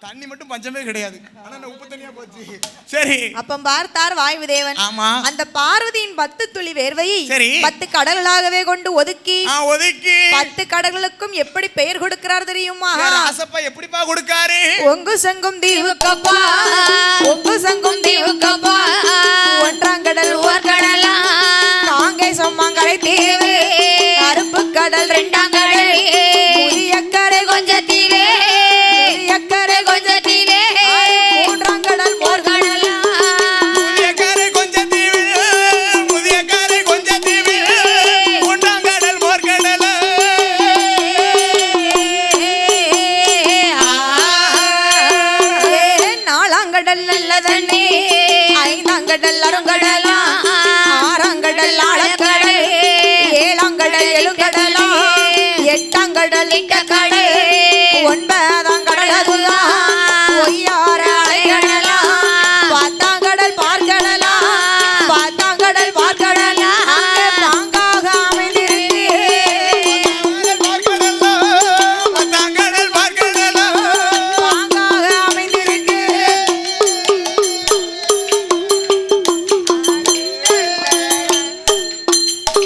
தண்ணி மட்டும் பஞ்சமே கிடையாது. ஆனா உப்பு தண்ணியா போச்சு. சரி. அப்ப பார்த்தார் வாயுதேவன். ஆமா. அந்த பார்வதியின் 10 துளி வேர்வையை 10 கடல்களாகவே கொண்டு ஒதுக்கி 10 கடல்களுக்கும் எப்படி பெயர் கொடுக்கிறார் தெரியுமா? ராசப்பா எப்படிப்பா கொடுக்காரு? ஒங்கு சங்கும் தீவுக்கப்பா, ஒங்கு சங்கும் தீவுக்கப்பா, ஒன்றாம் கடல் ஓர்கடலா, காங்கை சொம்மாங்கரை தீவு, கருப்பு கடல் இரண்டாம் கடல், முதியக்கரை கொஞ்சத்திலே, முதியக்கரை கொஞ்சத்திலே, மூன்றாம் கடல் மோர்கடலா, முதியக்கரை கொஞ்சத்தீவு, முதியக்கரை கொஞ்சத்தீவு, மூன்றாம் கடல் மோர்கடலா. நாலாம் கடல் நல்லதண்ணே, ஐந்தாம் கடல் அருங்கடலா, ஆறாம் கடல் ஆழக்கடல், ஏழாம் கடல் எழுங்கடலா, எட்டாம் கடல் இட்டக்கடல், ஒன்பதாம் கடல் அதுதான் ஒய்யார அலைகடலா, பத்தாம் கடல் பார்க்கடலா, பத்தாம் கடல் பார்க்கடலா, அங்கே பாங்காக அமைந்திருக்கு, பத்தாம் கடல் பார்க்கடலா, பாங்காக அமைந்திருக்கு.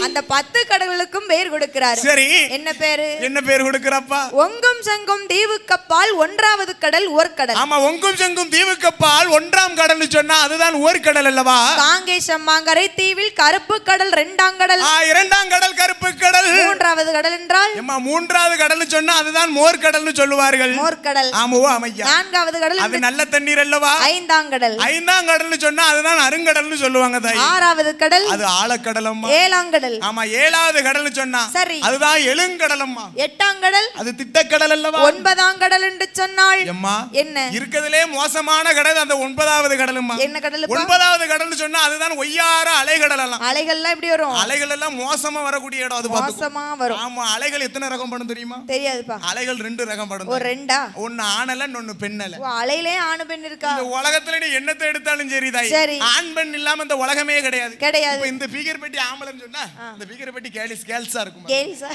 அந்த 10 கடல்களுக்கும் பெயர் கொடுக்கிறார். சரி. என்ன பேரு? என்ன பேர் கொடுக்கறப்பா? ஒங்கும் சங்கும் தீவுக்கப்பால் ஒன்றாவது கடல் ஓர்கடல். ஆமா, ஒங்கும் செங்கும் தீவுக்கப்பால் ஒன்றாம் கடல்னு சொன்னா அதுதான் ஓர்கடல் அல்லவா? காங்கை சம்மாங்கரை தீவில் கருப்பு கடல் இரண்டாம் கடல், இரண்டாம் கடல் கருப்பு கடல். மூன்றாவது கடல் என்றால் மூன்றாவது கடல்னு சொன்னா அதுதான் மோர்கடல்னு சொல்லுவார்கள். மோர்கடல். ஆமாவோ அமையா. நான்காவது கடல் அது நல்ல தண்ணீர் அல்லவா? ஐந்தாம் கடல். ஐந்தாம் கடல்னு சொன்னா அதுதான் அருங்கடல்னு சொல்லுவாங்க தாய். ஆறாவது கடல் அது ஆழக்கடல் அம்மா. ஏழாம் கடல். ஆமா, ஏழாவது கடல்னு சொன்னா சரி அதுதான் எழுங்கடல் அம்மா. எட்டாம் கடல் அது திட்டக்கடல் அல்லவா? ஒன்பதாம் கடல் என்று சொன்னால் அம்மா என்ன? இருக்கதிலே மோசமான கடல் அந்த 9வது கடலும்மா. என்ன கடல்? 9வது கடல்னு சொன்னா அதுதான் ஒய்யார அலைகடல் எல்லாம். அலைகள்லாம் எப்படி வரும்? அலைகள் எல்லாம் மோசமா வரக்கூடிய இடம் அது. மோசமா வரும். ஆமா, அலைகள் எத்தனை ரகம் படும் தெரியுமா? தெரியாதுப்பா. அலைகள் 2 ரகம் படும். ஒரு ரெண்டா? ஒன்னு ஆணல இன்னொன்னு பெண்ணல. அலையிலே ஆண் பெண் இருக்கா? இந்த உலகத்துல நீ என்னத்தை எடுத்தாலும் சரி தாய், ஆண் பெண் இல்லாம இந்த உலகமே கிடையாது. கிடையாது. இந்த பீகர் பெட்டி ஆம்பளன்னு சொன்னா இந்த பீகர் பெட்டி கேர்ள்ஸா இருக்கும். கேர்ள்ஸா?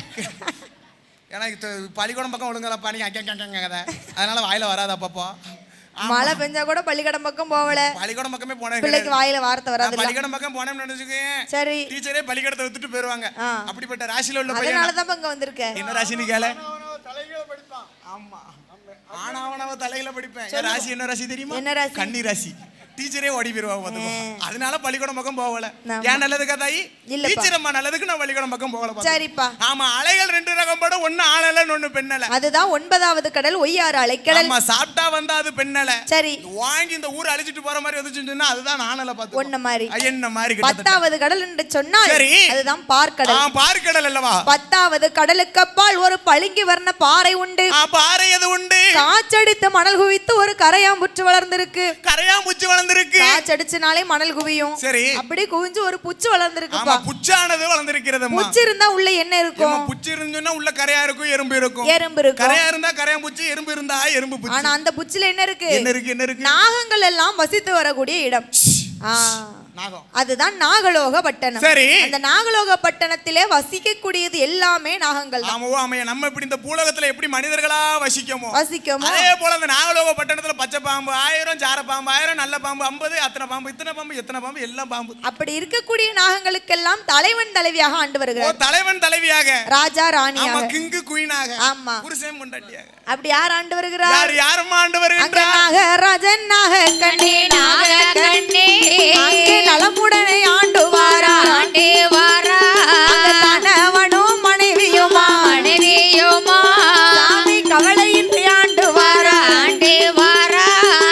எனக்கு பள்ளிக்கூடம் பக்கம் ஒழுங்கலப்பா, நீங்க அதனால வாயில வராது அப்பப்போ. மழை பெஞ்சா கூட பள்ளிக்கூடம் பக்கம் போகல. பள்ளிக்கூடம் பக்கமே போனேன். பிள்ளைக்கு வாயில வார்த்தை வராது. பள்ளிக்கூடம் பக்கம் போனேன்னு நினைச்சுக்கேன். சரி. டீச்சரே பள்ளிக்கூடத்தை விட்டுட்டு போயிருவாங்க. அப்படிப்பட்ட ராசியில உள்ள பையன். அதனால தான் இங்க வந்திருக்கேன். என்ன ராசின்னு கேள. தலையில படிப்பான். ஆமா, ஆனாவனவ தலையில படிப்பேன். ராசி என்ன ராசி தெரியுமா? என்ன ராசி? கன்னி ராசி. டீச்சரே ஓடி போயிருவாங்க. அதனால பள்ளிக்கூடம் பக்கம் போகல. ஏன் நல்லதுக்கா தாயி? டீச்சர் அம்மா நல்லதுக்கு நான் பள்ளிக்கூடம் பக்கம் போகல. சரிப்பா. ஆமா, அலைகள் 2 ரகம் படும். ஒன்னு ஆணல இன்னொன்னு பெண்ணல. அதுதான் 9வது கடல் ஒய்யார அலைக்கடல். ஆமா, சாப்பிட்டா வந்தா அது பெண்ணல. சரி. வாங்கி இந்த ஊர் அழிச்சிட்டு போற மாதிரி வந்துச்சுன்னு சொன்னா அதுதான் ஆணல. பாத்து ஒண்ணு மாதிரி. என்ன மாதிரி? 10வது கடல் என்று சொன்னால் அதுதான் பார்க்கடல். பார்க்கடல் அல்லவா? 10வது கடலுக்கு அப்பால் ஒரு பளிங்கு வர்ண பாறை உண்டு. பாறை எது உண்டு? காச்சடித்து மணல் குவித்து ஒரு கரையாம்புற்று வளர்ந்திருக்கு. கரையாம்புச்சு வளர்ந்திருக்கு. காச்சடிச்சனாலே மணல் குவியும். சரி. அப்படி குவிஞ்சு ஒரு புச்சு வளர்ந்திருக்குப்பா. ஆமா, புச்சானது வளர்ந்திருக்கிறதுமா. புச்சு இருந்தா உள்ள என்ன இருக்கும்? புச்சு இருந்துன்னா உள்ள கரையா இருக்கும், எறும்பு இருக்கும். எறும்பு இருக்கும். கரையா இருந்தா கரையாம்புச்சு, எறும்பு இருந்தா எறும்பு புச்சு. ஆனா அந்த புச்சுல என்ன இருக்கு? என்ன இருக்கு? என்ன இருக்கு? நாகங்கள் எல்லாம் வசித்து வரக்கூடிய இடம். நாகம். அதுதான் நாகலோக பட்டணம். சரி. அந்த நாகலோக பட்டணத்திலே வசிக்கக்கூடியது எல்லாமே நாகங்கள். ஆமாவோ அமைய. நம்ம இப்படி இந்த பூலகத்துல எப்படி மனிதர்களா வசிக்கமோ அதே போல அந்த நாகலோக பட்டணத்துல பச்சை பாம்பு 1000, சார பாம்பு 1000, நல்ல பாம்பு 50, அத்தனை பாம்பு, இத்தனை பாம்பு, எத்தனை பாம்பு, எல்லாம் பாம்பு. அப்படி இருக்கக்கூடிய நாகங்களுக்கெல்லாம் தலைவன் தலைவியாக ஆண்டு வருகிறார். தலைவன் தலைவியாக, ராஜா ராணியாக, கிங்கு குயினாக, ஆமா, புருஷன் பொண்டாட்டியாக. அப்படி யார் ஆண்டு வருகிறார்? யாரம்மா ஆண்டு வருகிறார்? நாகராஜன் நாகக்கண்ணே நாகக்கண்ணே அங்கே நலமுடனே ஆண்டு வாரா ஆண்டே வாரா. அங்க கணவனும் மனைவியுமா சாமி கவலையின்றி ஆண்டு வாரா ஆண்டே வாரா.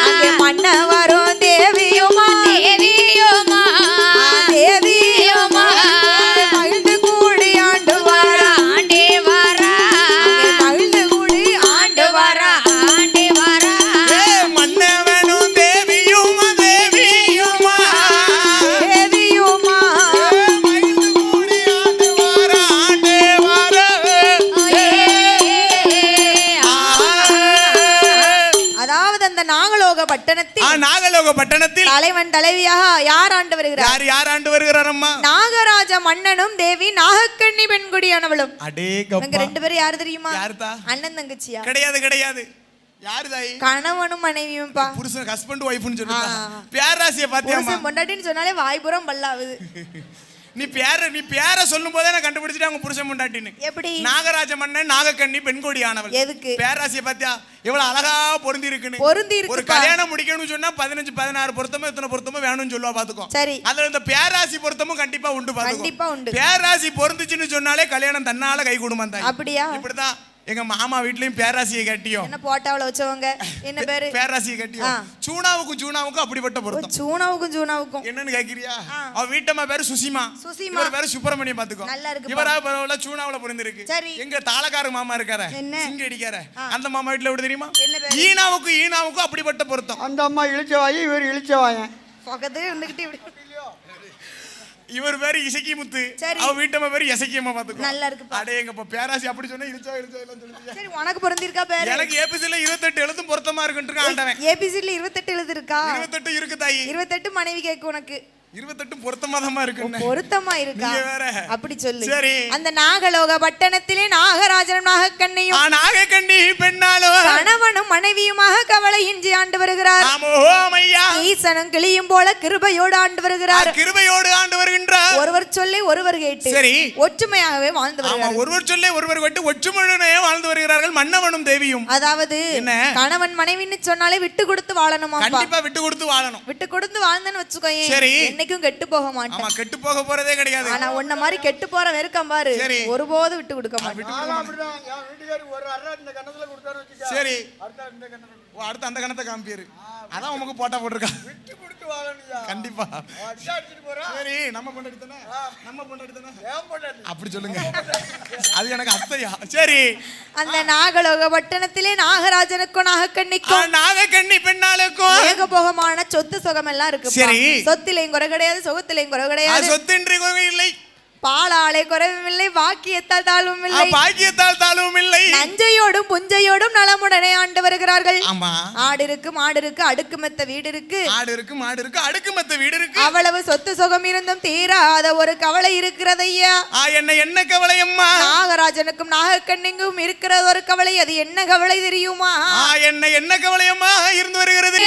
அங்கே மன்னவரும் தேவியுமா மகிழ்ந்து கூடி ஆண்டு வாரா ஆண்டே வாரா. மகிழ்ந்து கூடி ஆண்டு வாரா ஆண்டே வாரா. மன்னவனும் தேவியுமா தேவியுமா மகிழ்ந்து கூடி ஆண்டு வாரா ஆண்டே வாரா. அதாவது அந்த நாகலோக பட்டணத்தில் தலைவன் தலைவியாக யார் ஆண்டு வருகிறார்? யார் ஆண்டு வருகிறார் அம்மா? நாகராஜ மன்னனும் தேவி நாகக்கண்ணி பெண்குடியானவளும். அடேங்கப்பா. இவங்க 2 பேரும் யாரு தெரியுமா? யாருதா? அண்ணன் தங்கச்சியா? கிடையாது. யாரு தாயி? கணவனும் மனைவியும்பா. புருஷன் ஹஸ்பண்ட் ஒய்ஃப்னு சொல்லுங்க. பேராசியை பாத்தியாமா? புருஷன் பொண்டாட்டின்னு சொன்னாலே வாய்ப்புறம் பல்லாவுது. நீ பேர சொல்லும் போதே நான் கண்டுபிடிச்சிட்டேன் அவங்க புருஷன் பொண்டாட்டின்னு. எப்படி? நாகராஜ மன்னன் நாகக்கண்ணி பெண்கோடி ஆனவள். எதுக்கு? பேராசியை பாத்தியா எவ்வளவு அழகா பொருந்தி இருக்குன்னு. ஒரு கல்யாணம் முடிக்கணும்னு சொன்னா 15-16 பொருத்தமும் எத்தனை பொருத்தமும் வேணும்னு சொல்லுவா பாத்துக்கோ. சரி. அதுல இந்த பேராசி பொருத்தமும் கண்டிப்பா உண்டு பாத்துக்கோ. கண்டிப்பா உண்டு. பேராசி பொருந்துச்சுன்னு சொன்னாலே கல்யாணம் தன்னால கை கூடும் தான். அப்படியா? இப்படிதான் எங்க மாமா வீட்லயும் பேராசியை கட்டியும். என்ன போட்டாவுல வச்சவங்க என்ன பேரு? பேராசியை கட்டியும். சூனாவுக்கும் அப்படிப்பட்ட பொருத்தம். சூனாவுக்கும் என்னன்னு கேக்குறியா? அவ வீட்டம்மா பேரு சுசிமா. இவர் பேரு சுப்பிரமணியம் பாத்துக்கோ. நல்லா இருக்கு. இவரா பரவாயில்ல சூனாவுல பிறந்திருக்கு. எங்க தாளக்கார மாமா இருக்காரு சிங்க அடிக்கார அந்த மாமா வீட்டுல எப்படி தெரியுமா? ஈனாவுக்கும் அப்படிப்பட்ட பொருத்தம். அந்த அம்மா இழிச்சவாயி இவர் இழிச்சவாயன் பக்கத்துல இருந்துகிட்டு இப்படி. இவர் பேரு இசக்கி முத்து. அவ வீட்டம்மா பேரு இசக்கியம்மா பாத்துக்கோ. நல்லா இருக்கு. அடே எங்கப்பா பேராசி அப்படி சொன்னா இழிச்சா இல்லன்னு சொல்லுங்க. சரி உனக்கு பொருந்திருக்கா பேரு? எனக்கு ஏபிசில 28 எழுத்தும் பொருத்தமா இருக்குன்னு ஆண்டவன். ஏபிசில 28 எழுத்து இருக்கா? 28 இருக்கு தாயி. 28 மனைவி கேக்கு உனக்கு. 28 பொருத்தமா இருக்கு. பொருத்தமா இருக்கா? அப்படி சொல்லு. சரி. அந்த நாகலோக பட்டணத்திலே நாகராஜனும் நாகக்கண்ணியும் நாகக்கண்ணி பெண்ணாலும் கணவனும் மனைவியுமாக கவலையின்றி ஆண்டு வருகிறார். ஈசனும் கிளியும் போல கிருபையோடு ஆண்டு வருகிறார். ஒருவர் சொல்லி ஒருவர் கேட்டு சரி ஒற்றுமையாகவே வாழ்ந்து வருகிறார்கள். ஒருவர் சொல்லி ஒருவர் கேட்டு ஒற்றுமையுடனே வாழ்ந்து வருகிறார்கள் மன்னவனும் தேவியும். அதாவது கணவன் மனைவின்னு சொன்னாலே விட்டு கொடுத்து வாழணுமா? கண்டிப்பா விட்டு கொடுத்து வாழணும். விட்டு கொடுத்து வாழ்ந்தன்னு வச்சுக்கோயே. சரி. என்னைக்கும் கெட்டு போக மாட்டேன். ஆமா கெட்டு போக போறதே கிடையாது. ஆனா உன்ன மாதிரி கெட்டு போற வெறுக்கம் பாரு. ஒருபோது விட்டு கொடுக்க மாட்டேன். சரி அடுத்து அந்த கணத்தை காமிப்பாரு. அதான் உமக்கு போட்டா போட்டிருக்கா. கண்டிப்பா. சரி நம்ம பொண்டாட்டி அப்படி சொல்லுங்க. அது எனக்கு அத்தையா. சரி அந்த நாகலோக பட்டணத்திலே நாகராஜனுக்கும் நாகக்கண்ணிக்கும் நாகக்கண்ணி பெண்ணாளுக்கும் ஏகபோகமான சொத்து சுகம் எல்லாம் இருக்கு. சரி. சொத்திலையும் குறை கிடையாது, சுகத்திலையும் குறை கிடையாது. சொத்தின்றி இல்லை, பாலாலே குறைவும் இல்லை, பாக்கியத்தால் தாழ்வும் இல்லை. நஞ்சையோடும் புஞ்சையோடும் நலமுடனே ஆண்டு வருகிறார்கள். ஆடு இருக்கு, மாடு இருக்கு, அடுக்குமெத்த வீடு இருக்கு. அடுக்குமெத்த வீடு இருக்கு. அவ்வளவு சொத்து சுகம் இருந்தும் தீராத ஒரு கவலை இருக்கிறது ஐயா. என்ன கவலை அம்மா? நாகராஜனுக்கும் நாகக்கண்ணிக்கும் இருக்கிற ஒரு கவலை. அது என்ன கவலை தெரியுமா? என்ன கவலை அம்மா இருந்து வருகிறது?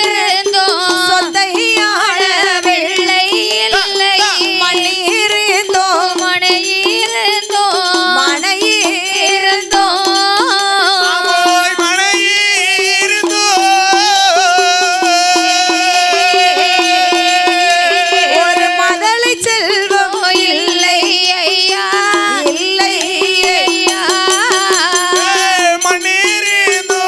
சொத்தையாள வெள்ளை இல்லை, மண்ணீரேந்தோ மனையீரேந்தோ ஒரு மதலை செல்வம் இல்லை ஐயா, இல்லை ஐயா. மண்ணீரேந்தோ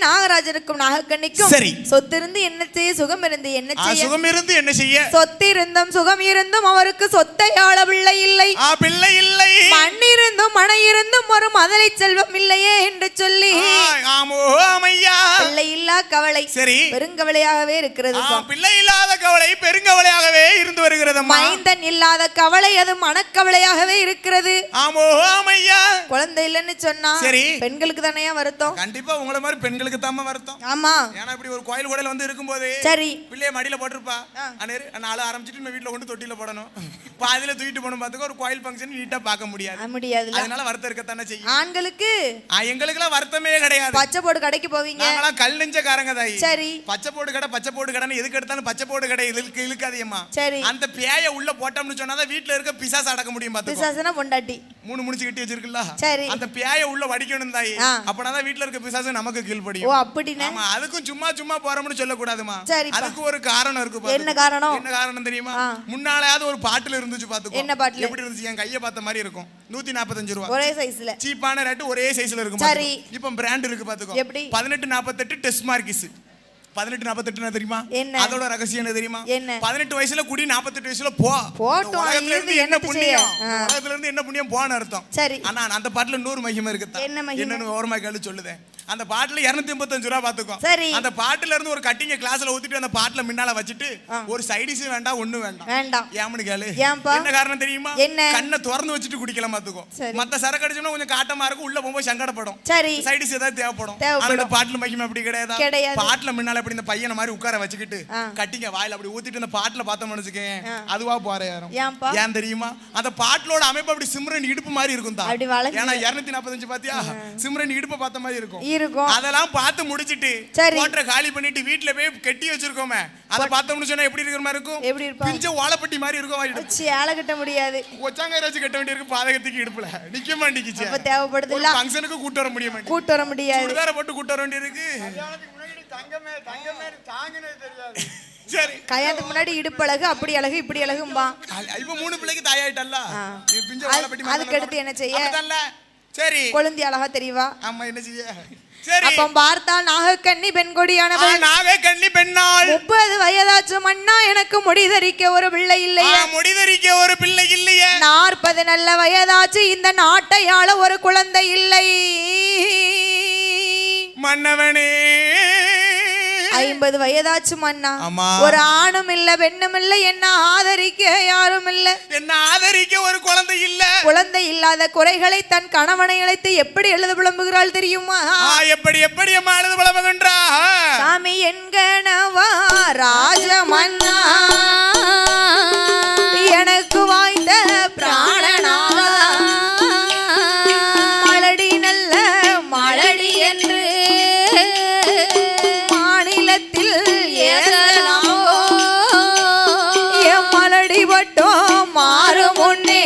நாகராஜனுக்கும் நாகக்கண்ணிக்கும் சொத்திருந்து என்ன செய்ய, சுகம் இருந்து என்ன செய்ய? சுகம் இருந்து என்ன செய்ய? சொத்திருந்தும் சுகம் இருந்தும் அவருக்கு சொத்தை ஆள பிள்ளை இல்லை. மண் இருந்தும் மனை இருந்தும் ஒரு மதலை செல்வம் இல்லையே என்று சொல்லி பிள்ளை இல்லா கவலை பெருங்கவலையாகவே இருக்கிறது. பிள்ளை இல்லாத கவலை பெருங்கவலையாகவே இருந்து வருகிறது. மைந்தன் இல்லாத கவலை அது மனக்கவலையாகவே இருக்கிறது. குழந்தை இல்லைன்னு சொன்னா பெண்களுக்கு தானே வருத்தம். கண்டிப்பா உங்களை மாதிரி பெண்களுக்கு தாம வருத்தம். ஆமா. ஏன்னா இப்படி ஒரு கோயில் கூடல வந்து இருக்கும்போது சரி பிள்ளைய மடியில போட்டுருப்பா. நாளை ஆரம்பிச்சுட்டு நம்ம வீட்டுல கொண்டு தொட்டில போடணும். பாதியில தூக்கிட்டு போகணும். பாத்துக்க ஒரு கோயில் ஃபங்க்ஷன் நீட்டா பார்க்க முடியாது. அதனால வருத்தம் இருக்கத்தானே செய்யும். ஆண்களுக்கு எங்களுக்கு எல்லாம் வருத்தமே கிடையாது. பச்சை போடு கடைக்கு போவீங்க. நாங்களாம் கல் நெஞ்சக்காரங்க தாயி. சரி. பச்சை போடு கடைன்னு எதுக்கு எடுத்தாலும் பச்சை போடு கடை இழுக்காதேம்மா. சரி. அந்த பேய உள்ள போட்டோம்னு சொன்னாதான் வீட்டுல இருக்க பிசாசு அடக்க முடியும். பாத்து பிசாசுனா பொண்டாட்டி 3 முடிச்சு கட்டி வச்சிருக்குல்ல. சரி. அந்த பேய உள்ள வடிக்கணும் தாயி. அப்பனாதான் வீட்டுல இருக்க பிசாசு நமக்கு கீழ்படியும். ஓ அப்படினா. ஆமா அதுக்கும் சும்மா போறோம்னு சொல்ல கூடாதுமா. அதுக்கு ஒரு காரணம் இருக்கு பாத்து. என்ன காரணம் தெரியுமா? முன்னாலயாவது ஒரு பாட்டில் இருந்துச்சு பாத்துக்கோ. என்ன பாட்டில்? எப்படி இருந்துச்சு? என் கைய பார்த்த மாதிரி இருக்கும். 145 ரூபாய். ஒரே சைஸ்ல. சீப்பான ரேட் ஒரே சைஸ்ல இருக்கும். சரி. இப்போ பிராண்ட் இருக்கு பாத்துக்கோ. எப்படி? 1848 டெஸ்ட் மார்க்கிஸ். 18-48 தெரியுமா? என்ன அதோட ரகசியம் என்ன தெரியுமா? என்ன? 18 வயசுல குடி, 48 வயசுல போ. போட்டும். உலகத்துல இருந்து என்ன புண்ணியம்? உலகத்துல இருந்து என்ன புண்ணியம் போன்னு அர்த்தம். சரி. ஆனா அந்த பாட்டுல 100 மகிமை இருக்குதா? என்ன மகிமை? என்னன்னு ஓரமா கேளு சொல்லுதேன். அந்த பாட்டுல 285 ரூபா பாத்துக்கோ. சரி. அந்த பாட்டுல இருந்து ஒரு கட்டிங்க கிளாஸ்ல ஊத்திட்டு அந்த பாட்டுல முன்னால வச்சிட்டு ஒரு சைடிஸ் வேண்டாம், ஒண்ணு வேண்டாம். வேண்டாம். ஏம்னு கேளு. என்ன காரணம் தெரியுமா? என்ன? கண்ணை திறந்து வச்சிட்டு குடிக்கலாம் பாத்துக்கோ. மத்த சரக்கு அடிச்சோம்னா கொஞ்சம் காட்டமா இருக்கும், உள்ள போகும்போது சங்கடப்படும். சரி. சைடிஸ் ஏதாவது தேவைப்படும். அந்த பாட்டுல மகிமை அப்படி கிடையாது. பாட்டுல முன்னால அப்படி இந்த பையனை மாதிரி உட்கார வச்சுக்கிட்டு கட்டிங்க வாயில அப்படி ஊத்திட்டு அந்த பாட்டுல பார்த்த மனுஷுக்கு அதுவா போற யாரும். ஏன் தெரியுமா? அந்த பாட்டுலோட அமைப்பு அப்படி சிம்ரன் இடுப்பு மாதிரி இருக்கும் தான். ஏன்னா 245 பாத்தியா? சிம்ரன் இடுப்பு பார்த்த மாதிரி இருக்கும். அதெல்லாம் பார்த்து முடிச்சிட்டு போட்டற காலி பண்ணிட்டு வீட்ல போய் கட்டி வச்சிருக்கோமே, அத பார்த்தோம்னு சொன்னா எப்படி இருக்கிற மாதிரி இருக்கும்? எப்படி இருக்கும்? பிஞ்ச வாழைப்பட்டி மாதிரி இருக்கும். வச்சி ஆள கட்ட முடியாது. ஒச்சாங்க ரச்சு கட்ட வேண்டிய இருக்கு. பாதகத்துக்கு இடுப்புல நிக்க மாட்டேங்குது. அப்ப தேவைப்படுது இல்ல. ஃபங்க்ஷனுக்கு கூட்டி வர முடிய மாட்டேங்குது. கூட்டி வர முடியாது. சுடிதார போட்டு கூட்டி வர வேண்டிய இருக்கு. கல்யாணத்துக்கு முன்னாடி தங்கமே தாங்கினது தெரியாது. சரி. கல்யாணத்துக்கு முன்னாடி இடுப்பு அழகு, அப்படி அழகு, இப்படி அழகும்பா. இப்ப 3 பிள்ளைக்கு தாயாயிட்டல்ல. பிஞ்ச வாழைப்பட்டி மாதிரி. அதுக்கு அடுத்து என்ன செய்ய? அதல்ல. சரி. கொழுந்தி அழகா தெரியவா? அம்மா என்ன செய்ய? சரி. அப்ப பார்த்தால் நாகக்கன்னி பெண்கொடியானவள். நாகக்கன்னி பெண்ணாள். 30 வயதாச்சு மன்னா, எனக்கு முடிதரிக்க ஒரு பிள்ளை இல்லையே. முடிதரிக்க ஒரு பிள்ளை இல்லையே. 40 நல்ல வயதாச்சு, இந்த நாட்டை ஆள ஒரு குழந்தை இல்லை. மன்னவனே 50 வயதாச்சு மன்னா, ஒரு ஆணும் இல்ல பெண்ணும் இல்ல, என்ன ஆதரிக்க யாரும் இல்ல. என்ன ஆதரிக்க ஒரு குழந்தை இல்ல. குழந்தை இல்லாத குறைகளை தன் கணவனை அழைத்து எப்படி எழுத புலம்புகிறாள் தெரியுமா? எப்படி அம்மா எழுத புலம்புகின்றா? சாமி என்கணவா ராஜமன்னா, எனக்கு வாய்ந்த பிராணனாவா, மலடி நல்ல மலடி என்று மாநிலத்தில் ஏறலாமோ, என் மலடி பட்டம் மாறும் முன்னே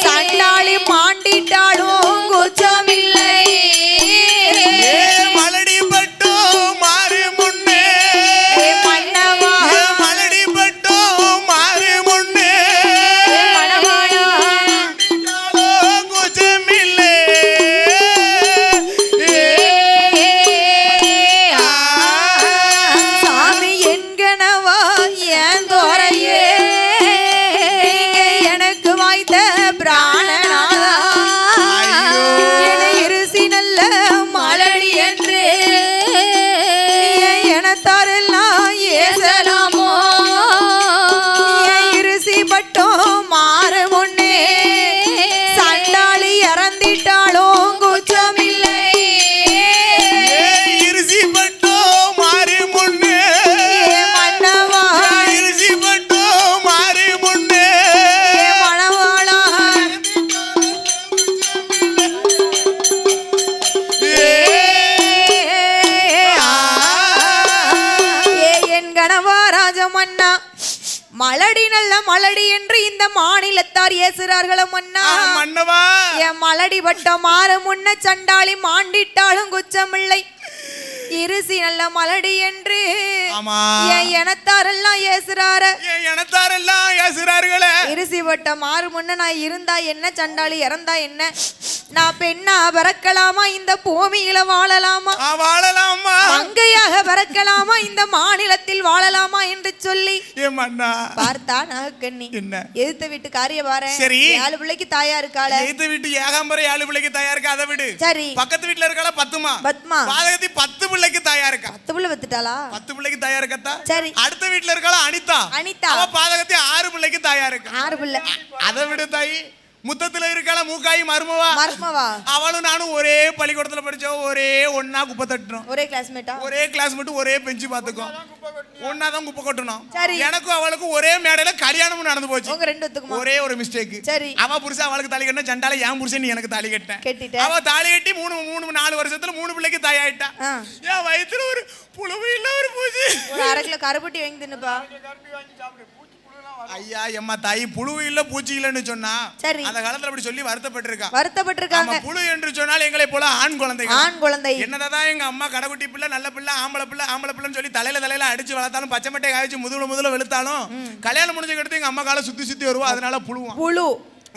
சண்டாளி மாண்டிட்டாலும் குச்சமில்லை. மலடி பட்டம் மாறு முன்னே மன்னவா, மலடி பட்டம் மாறு முன்னே மணவாளா, குச்சமில்லை. சாமி என்கணவா ஏன் தோரையே, எனக்கு வாய்த்த பிராணனாதா, இருசி நல்ல மலடி என்று எனத்தாரெல்லாம் ஏசலாமோ, இருசி பட்டம் மாறு முன்னே சண்டாளி இறந்திட்டாலும் குச்சமில்லை. இருசி பட்டம் மாறு முன்னே மன்னவா, இருசி பட்டம் மாறு முன்னே மணவாளா, என் கணவா ராஜமன்னா, மலடி நல்ல மலடி என்று இந்த மாநிலத்தார் ஏசுறார்களும் மன்னா. மன்னவா, என் மலடி பட்டம் மாறு முன்ன சண்டாளி மாண்டிட்டாலும் குச்சமில்லை. இருசி நல்ல மலடி என்று என் இனத்தாரெல்லாம் ஏசுறாரு. இருசி பட்டம் மாறு முன்ன நான் இருந்தா என்ன, சண்டாளி இறந்தா என்ன, நான் பெண்ணா பிறக்கலாமா, இந்த பூமியில வாழலாமா, மங்கையாக பிறக்கலாமா, இந்த மாநிலத்தில் வாழலாமா என்று சொல்லி பார்த்தா நாகக்கண்ணி எதிர்த்த வீட்டு காரிய பாரு. 7 பிள்ளைக்கு தாயா இருக்காள. எதிர்த்த வீட்டு ஏகாம்பரம் 7 பிள்ளைக்கு தாயா இருக்கா. அதை விடு. சரி. பக்கத்து வீட்டுல இருக்காளா பத்மா. பாதகத்தி 10 பிள்ளைக்கு தாயா இருக்கா. 10 பிள்ளை பெத்துட்டாளா? 10 பிள்ளைக்கு தாயா இருக்கா. சரி. அடுத்த வீட்டுல இருக்காளா அனிதா. அவ பாதகத்தி 6 பிள்ளைக்கு தாயா இருக்கா. 6 பிள்ளை. அதை விடு தாயி. முத்தத்துல இருக்காள மூக்காயி மருமவா. அவளும் நானும் ஒரே பள்ளிக்கூடத்துல படிச்சோம், ஒரே ஒன்னா குப்பை தட்டணும். ஒரே கிளாஸ்மேட்டா? ஒரே கிளாஸ்மேட், ஒரே பெஞ்சு பாத்துக்கோ. ஒன்னாதான் குப்பை கொட்டணும். எனக்கும் அவளுக்கும் ஒரே மேடையில கல்யாணமும் நடந்து போச்சு. உங்க ரெண்டு ஒத்துக்குமா? ஒரே ஒரு மிஸ்டேக். சரி. அவ புருஷன் அவளுக்கு தாலி கட்டினா, சண்டால என் புருஷன் நீ எனக்கு தாலி கட்டிட்ட. அவ தாலி கட்டி 3-4 வருஷத்துல 3 பிள்ளைக்கு தாயாயிட்டா. என் வயித்துல ஒரு புழுவு இல்ல ஒரு பூச்சி. ஒரு 1/2 கிலோ கருப்பட்டி வாங்கி தின்னுப்பா. ஐயா எம்மா தாயி, புழு இல்ல பூச்சி இல்லன்னு சொன்னா அந்த காலத்துல அப்படி சொல்லி வருத்தப்பட்டிருக்காங்க. புழு என்று சொன்னால் எங்களை போல ஆண் குழந்தை. என்னதான் எங்க அம்மா கடைக்குட்டி பிள்ளை, நல்ல பிள்ளை, ஆம்பளை பிள்ளைன்னு சொல்லி தலையில அடிச்சு வளர்த்தாலும், பச்சை மட்டை காய்ச்சி முதுகுல வெளுத்தாலும், கல்யாணம் முடிஞ்ச கடுத்து எங்க அம்மா கால சுத்தி வருவா. அதனால புழு.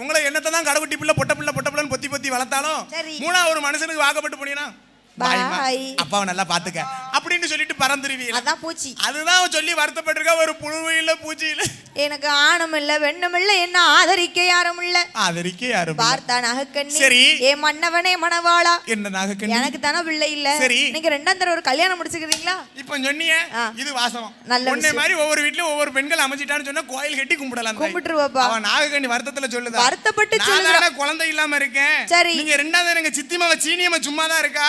உங்களை என்னத்தான் கடைக்குட்டி பிள்ளை பொட்ட பிள்ளைன்னு பொத்தி வளர்த்தாலும் 3ஆவது ஒரு மனுஷனுக்கு வாக்கப்பட்டு போனீங்கன்னா அப்பாவை நல்லா பாத்துக்க அப்படின்னு சொல்லிட்டு பறந்துருவீங்க. அதான் பூச்சி. அதுதான் சொல்லி வருத்தப்பட்டிருக்க. ஒரு புழு இல்ல பூச்சி இல்ல, எனக்கு ஆணும் இல்ல வெண்ணும் இல்ல, என்ன ஆதரிக்க யாரும் இல்ல. ஆதரிக்க யாரும் பார்த்தா நாகக்கண்ணி. சரி. ஏ மன்னவனே மணவாளா. என்ன நாகக்கண்ணி? எனக்கு தானே பிள்ளை இல்ல. சரி. நீங்க ரெண்டாம் தடவை ஒரு கல்யாணம் முடிச்சுக்கிறீங்களா? இப்ப சொன்னீங்க இது வாசம். நல்ல உன்னை மாதிரி ஒவ்வொரு வீட்லயும் ஒவ்வொரு பெண்கள் அமைச்சிட்டான்னு சொன்னா கோயில் கட்டி கும்பிடலாம். கும்பிட்டுருவாப்பா. அவன் நாகக்கண்ணி வருத்தத்துல சொல்லுதா? வருத்தப்பட்டு சொல்லுதா? நான் குழந்தை இல்லாம இருக்கேன். சரி. நீங்க ரெண்டாவது எங்க சித்திமாவ சீனியம்மா சும்மா தான் இருக்கா.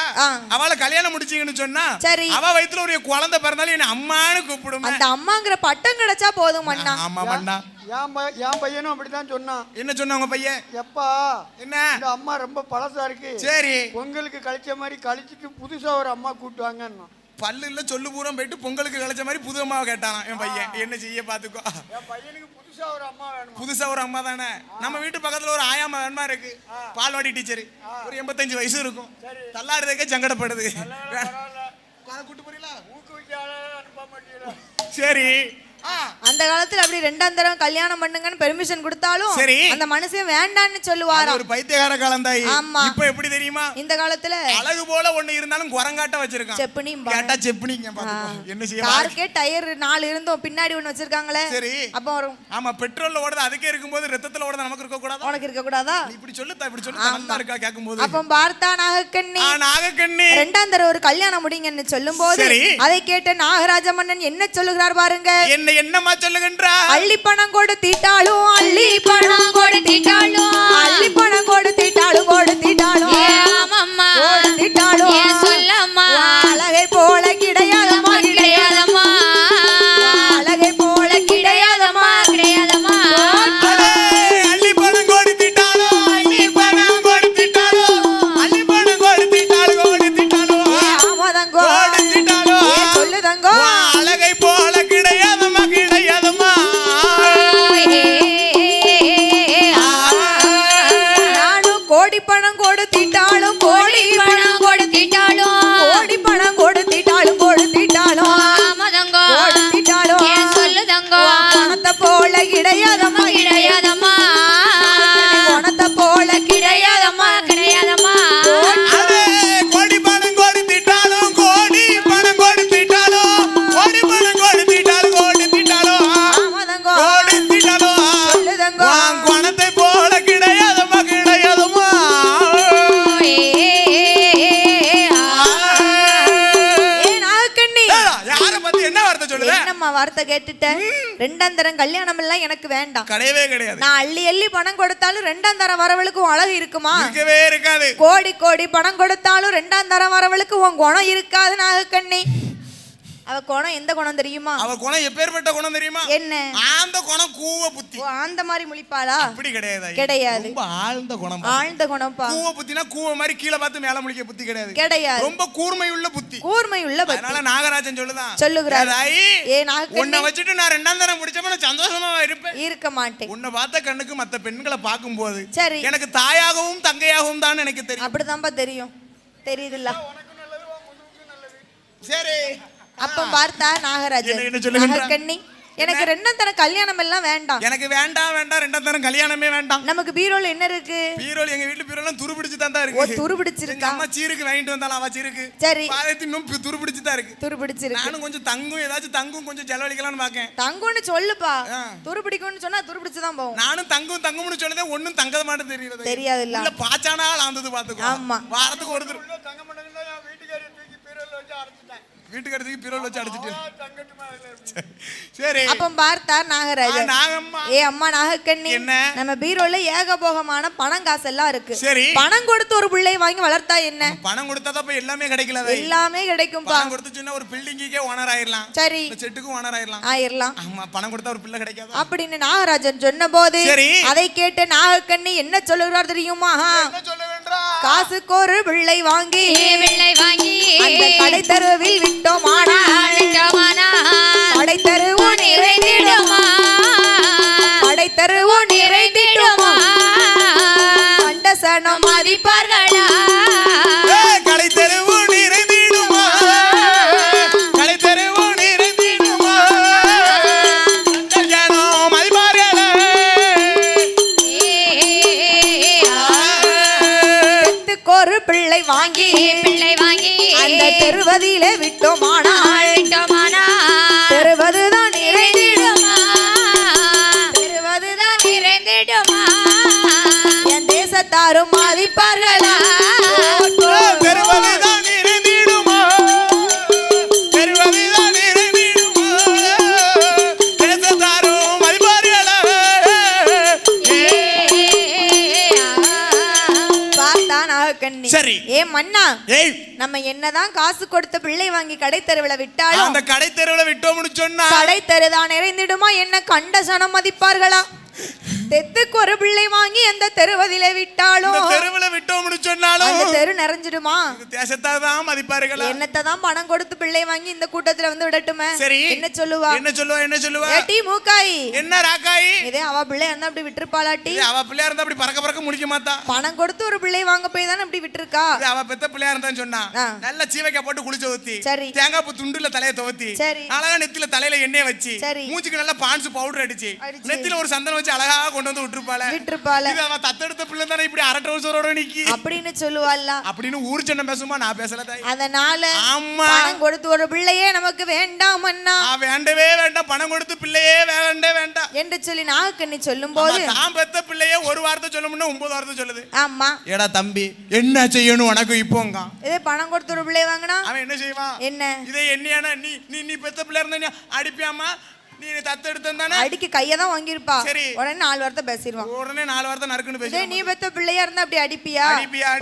அவளை கல்யாணம் முடிச்சீங்கன்னு சொன்னா அவ வயித்துல ஒரு குழந்தை பிறந்தாலும் என்ன அம்மான்னு கூப்பிடும். அந்த அம்மாங்கிற பட்டம் கிடைச்சா போதும் மண்ணா. ஆமா மண்ணா. என் பையனும் அப்படித்தான் சொன்னான். என்ன சொன்னா உங்க பையன்? எப்பா என்ன இந்த அம்மா ரொம்ப பழசா இருக்கு. சரி. பொங்கலுக்கு கழிச்ச மாதிரி கழிச்சிட்டு புதுசா ஒரு அம்மா கூட்டுவாங்க. பல்லு இல்ல சொல்லு பூரம் போயிட்டு பொங்கலுக்கு கழிச்ச மாதிரி புது அம்மாவை கேட்டானா என் பையன். என்ன செய்ய பாத்துக்கோ. என் பையனுக்கு புதுசா ஒரு அம்மா வேணும். புதுசா ஒரு அம்மா தானே. நம்ம வீட்டு பக்கத்துல ஒரு ஆயாமா வேணுமா இருக்கு. பால்வாடி டீச்சர். ஒரு 85 வயசு இருக்கும். தள்ளாடுறதுக்கே சங்கடப்படுது. கூட்டு போறீங்களா? ஊக்குவிக்க அனுப்ப மாட்டீங்களா? சரி. அந்த காலத்துல அப்படி ரெண்டாம் தரம் கல்யாணம் பண்ணுங்கன்னு பெர்மிஷன் கொடுத்தாலும் அந்த மனுஷன் வேண்டான்னு சொல்லுவாரா. ஒரு பைத்தியக்கார காலந்தாய். ஆமா. இப்போ எப்படி தெரியுமா? இந்த காலத்துல அழகு போல ஒண்ணு இருந்தாலும் குரங்காட்ட வச்சிருக்கான். செப்பனி கேட்டா செப்பனிங்க பாத்துக்கோ. என்ன செய்ய? கார்க்கே டயர் 4 இருந்தோம் பின்னாடி ஒன்னு வச்சிருக்காங்களே. சரி. அப்ப வரும். ஆமா பெட்ரோல்ல ஓடுது அதுக்கே இருக்கும்போது ரத்தத்துல ஓடுது நமக்கு இருக்க கூடாதா? உனக்கு இருக்க கூடாதா? இப்படி சொல்லுதா இப்படி சொல்லு நல்லா இருக்கா கேக்கும்போது. அப்ப பார்த்தா நாகக்கண்ணி. நாகக்கண்ணி ரெண்டாம் தரம் ஒரு கல்யாணம் முடிங்கன்னு சொல்லும்போது அதை கேட்ட நாகராஜ மன்னன் என்ன சொல்லுகிறார் பாருங்க. என்னமா சொல்லுகின்றா? அள்ளி பணம் கொடுத்திட்டாலும் அள்ளி பணம் கொடுத்திட்டாலும் அள்ளி பணம் கொடுத்திட்டாலும் கொடுத்திட்டாலும் ஆமாம்மா கொடுத்திட்டாலும் சொல்லம்மா அழகை போல கிடையாதம்மா கிடையாதம்மா அழகை போல கிடையாதம்மா கிடையாதம்மா அள்ளி பணம் கொடுத்திட்டாலும் அள்ளி பணம் கொடுத்திட்டாலும் அள்ளி பணம் கொடுத்திட்டாலும் கொடுத்திட்டாலும் ஆமாதங்கோ கொடுத்திட்டாலும் சொல்லுதங்கோ அழகை போல கிடையாதம்மா கிடையாதம்மா. நானும் கோடி பணம் கொடுத்திட்டாலும் கோடி பணம் கொடுத்திட்டாலும் கோடி பணம் கொடுத்திட்டாலும் கொடுத்திட்டாலும் ஆமாதங்கோ கொடுத்திட்டாலும் சொல்லுதங்கோ பணத்தை போல கிடையாதம்மா கிடையாதம்மா பணத்தை போல கிடையாதம்மா கிடையாதம்மா கோடி பணம் கொடுத்திட்டாலும் கோடி பணம் கொடுத்திட்டாலும் கோடி பணம் கொடுத்திட்டாலும் கொடுத்திட்டாலும் ஆமாதங்கோ கொடுத்திட்டாலும் சொல்லுதங்கோ பணத்தை போல கிடையாதம்மா கிடையாதம்மா. யார பத்தி என்ன வார்த்தை சொல்லுத? என்னம்மா வார்த்தை கேட்டுட்டேன். ரெண்டாம் தரம் கல்யாணம் எல்லாம் எனக்கு வேண்டாம். கிடையவே கிடையாது. நான் அள்ளி அள்ளி பணம் கொடுத்தாலும் ரெண்டாம் தரம் வரவளுக்கு அழகு இருக்குமா? இருக்கவே இருக்காது. கோடி கோடி பணம் கொடுத்தாலும் ரெண்டாம் தரம் வரவளுக்கு உன் குணம் இருக்காது நாகக்கண்ணி. அவ குணம் எந்த குணம் தெரியுமா? அவ குணம் எப்பேற்பட்ட குணம் தெரியுமா? என்ன? ஆழ்ந்த குணம் கூவ புத்தி. ஆந்த மாதிரி முழிப்பாளா? அப்படி கிடையாது. கிடையாது. ரொம்ப ஆழ்ந்த குணம். ஆழ்ந்த குணம்பா. கூவ புத்தினா கூவ மாதிரி கீழ பார்த்து மேல முழிக்க புத்தி கிடையாது. கிடையாது. ரொம்ப கூர்மையுள்ள புத்தி. கூர்மையுள்ள புத்தி. அதனால நாகராஜன் சொல்லுதான். சொல்லுகிறார். ஏ நாகக்கண்ணி உன்னை வச்சிட்டு நான் ரெண்டாம் தரம் முடிச்சப்ப நான் சந்தோஷமா இருப்பேன். இருக்க மாட்டேன். உன்னை பார்த்த கண்ணுக்கு மத்த பெண்களை பாக்கும்போது சரி எனக்கு தாயாகவும் தங்கையாகவும் தான் எனக்கு தெரியும். அப்படிதான்ப்பா தெரியும். தெரியுதுல்ல? சரி. அப்ப பார்த்தா நாகராஜன் நாகக்கண்ணி எனக்கு ரெண்டாம் தரம் கல்யாணம் எல்லாம் வேண்டாம். எனக்கு வேண்டாம் வேண்டாம் ரெண்டாம் தரம் கல்யாணமே வேண்டாம். நமக்கு பீரோல என்ன இருக்கு? பீரோல எங்க வீட்ல பீரோல துருபிடிச்சு தான் இருக்கு. ஓ துருபிடிச்சிருக்கா? அம்மா சீருக்கு வாங்கிட்டு வந்தால அவ சீருக்கு. சரி. பாயத்தி இன்னும் துருபிடிச்சு தான் இருக்கு. துருபிடிச்சிருக்கு. நானும் கொஞ்சம் தங்கும் ஏதாச்சும் தங்கும் கொஞ்சம் செலவழிக்கலாம்னு பாக்கேன். தங்கும்னு சொல்லுப்பா. துருபிடிக்கும்னு சொன்னா துருபிடிச்சு தான் போகும். நானும் தங்கும்னு சொன்னதே ஒண்ணும் தங்கத மாட்டே தெரியல. தெரியாது இல்ல. இல்ல பாச்சானால ஆந்தது பாத்துக்கோ. ஆமா. வாரத்துக்கு ஒரு தடவை தங்க மண்டல வீட்டுக்காரர் தூக்கி பீரோல வச்சு அடைச்சிட்டேன். வீட்டுக்காரத்துக்கு பீரோல வச்சு அடைச்சிட்டு. சரி. அப்ப பார்த்தா நாகராஜன். நாகம்மா. ஏ அம்மா நாகக்கண்ணி. என்ன? நம்ம பீரோல ஏகபோகமான பணம் காசு எல்லாம் இருக்கு. சரி. பணம் கொடுத்து ஒரு பிள்ளையை வாங்கி வளர்த்தா என்ன? பணம் கொடுத்தா தான் எல்லாமே கிடைக்கல. எல்லாமே கிடைக்கும்பா. பணம் கொடுத்துச்சுன்னா ஒரு பில்டிங்குக்கே ஓனர் ஆயிரலாம். சரி. செட்டுக்கும் ஓனர் ஆயிரலாம். ஆயிரலாம். ஆமா பணம் கொடுத்தா ஒரு பிள்ளை கிடைக்காது. அப்படின்னு நாகராஜன் சொன்னபோது அதை கேட்டு நாகக்கண்ணி என்ன சொல்லுகிறார் தெரியுமா? என்ன சொல்லுவேன்றா? காசுக்கு ஒரு பிள்ளை வாங்கி அந்த கடை தெருவில் விட்டோமானா கடை தெருவு நிறைந்திடுமா கடை தெருவு நிறைந்திடுமா கண்ட சனம் மதிப்பார்களா கடை தெருவு நிறைந்திடுமா கடை தெருவு நிறைந்திடுமா ஜனம் மதிப்பார்களா ஒரு பிள்ளை வாங்கி அந்த அந்த தெருவதிலே விட்டோமானால் தெருவதுதான் நிறைந்திடுமா என் தேசத்தாரும் மதிப்பார்களா பெறுவதுதான் நிறைந்திடுமா பெறுவதுதான் நிறைந்திடுமா தேசத்தாரும் மதிப்பார்களா பார்த்தானா கண்ணி சரி. ஏ மன்னா ஏய் நம்ம என்னதான் காசு கொடுத்த பிள்ளை வாங்கி கடை தெருவுல விட்டாலும் அந்த கடை தெருவுல விட்டோம்னு சொன்னா கடை தெருதான் நிறைந்திடுமா என்ன கண்ட சனம் மதிப்பார்களா தெத்துக்கு ஒரு பிள்ளை வாங்கி அந்த தெருவதிலே விட்டாலும் தெருவுல விட்டோம்னு சொன்னாலும் அந்த தெரு நிறைஞ்சிடுமா தேசத்தான் மதிப்பார்களா என்னத்தான் பணம் கொடுத்து பிள்ளை வாங்கி இந்த கூட்டத்துல வந்து விடட்டுமே சரி என்ன சொல்லுவா என்ன சொல்லுவா ஏட்டி மூக்காய் என்ன ராக்காய் இதே அவ பிள்ளை இருந்தா அப்படி விட்டுருப்பாளாட்டி அவ பிள்ளையா இருந்தா அப்படி பறக்க முடிக்க மாட்டா பணம் கொடுத்து ஒரு பிள்ளை வாங்க போய் தானே அப்படி விட்டுருக்கா அவ பெத்த பிள்ளையா இருந்தான்னு சொன்னா நல்ல சீவைக்கா போட்டு குளிச்சு ஊத்தி சரி தேங்காய் பூ துண்டுல தலைய துவத்தி சரி அழகா நெத்தில தலையில எண்ணெய் வச்சு சரி மூஞ்சிக்கு நல்லா பான்ஸ் பவுடர் அடிச்சு நெத்தில ஒரு சந்தனம் வச்சு அழகா கொண்டு வந்து விட்டுருப்பாள இது அவ தத்தெடுத்த பிள்ளை தானே இப்படி அரை ட்ரவுசரோட நிக்கி அப்படின்னு சொல்லுவாள்ல அப்படின்னு ஊர் சண்டை பேசுமா நான் பேசல தாய் அதனால ஆமா பணம் கொடுத்து ஒரு பிள்ளையே நமக்கு வேண்டாம் அண்ணா வேண்டவே வேண்டாம் பணம் கொடுத்து பிள்ளையே வேண்டாம் என்று சொல்லி நாகக்கண்ணி சொல்லும் போது தான் பெத்த பிள்ளையே ஒரு வார்த்தை சொல்ல முடியும் 9 வார்த்தை சொல்லுது ஆமா ஏடா தம்பி என்ன செய்யணும் உனக்கு இப்போங்க இதே பணம் கொடுத்து ஒரு பிள்ளை வாங்கினா அவன் என்ன செய்வான் என்ன இதே என்னையானா நீ பெத்த பிள்ளை இருந்தா அடிப்பியாமா நீ தத்து எடுத்தானே அடிக்கு கையதான் வாங்கிருப்பா சரி உடனே 4 வார்த்தை பேசிடுவான் உடனே 4 வார்த்தை நறுக்குன்னு பேசி நீ பெத்த பிள்ளையா இருந்தா அப்படி அடிப்பியா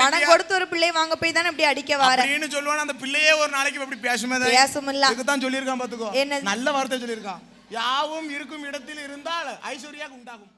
பணம் கொடுத்து ஒரு பிள்ளை வாங்க போய் தானே அப்படி அடிக்க வர அப்படின்னு சொல்லுவான் அந்த பிள்ளையே ஒரு நாளைக்கு அப்படி பேசுமே பேசுமில்ல இதுதான் சொல்லியிருக்கான் பாத்துக்கோ என்ன நல்ல வார்த்தை சொல்லியிருக்கான் யாவும் இருக்கும் இடத்தில் இருந்தால் ஐஸ்வர்யா உண்டாகும்